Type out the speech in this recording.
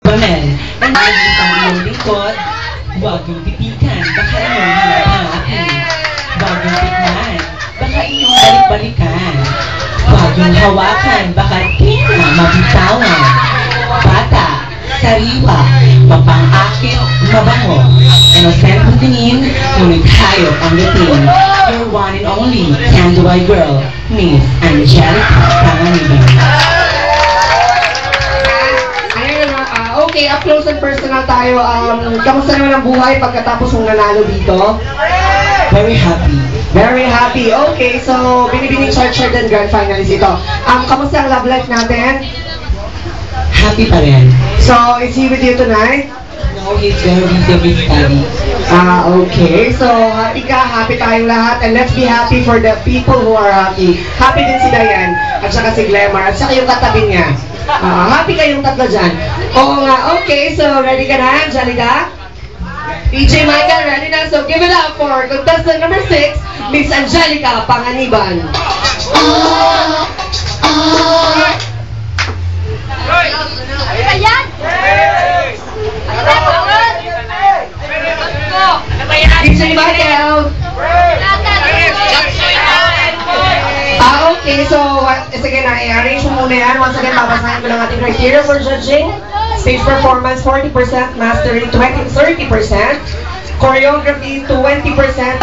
Banal, ang naging iyong lingkod, huwag yung titikan, baka iyong hanap-hanapin. Huwag yung tikman, baka iyong balik-balikan. Huwag yung hawakan, baka di na mabitawan. Bata, sariwa, mapang-akit, mabango. Inosenteng tingin, ngunit hayop ang dating. Your one and only, Candy Girl, Miss Angelica Panganiban. Okay, up close and personal tayo. Kamusta naman ang buhay pagkatapos mong nanalo dito? Very happy. Very happy. Okay, so binibining short and grand finalist ito. Kamusta ang love life natin? Happy pa rin. So, is he with you tonight? No, he's very busy with studies. Okay. So, happy ka, happy tayong lahat, and let's be happy for the people who are happy. Happy din si Diane, at saka si Glemar, at saka yung katabi niya. Happy kayong tatlo dyan. Oo nga, okay. So, ready ka na, Angelica? DJ Michael, ready na? So, give it up for contestant number 6, Miss Angelica Panganiban. DJ Michael! Okay, so, sige na, i-arrange mo muna yan. Once again, babasahin ko lang ating criteria for judging. Stage performance, 40%, mastery, 30%, choreography, 20%.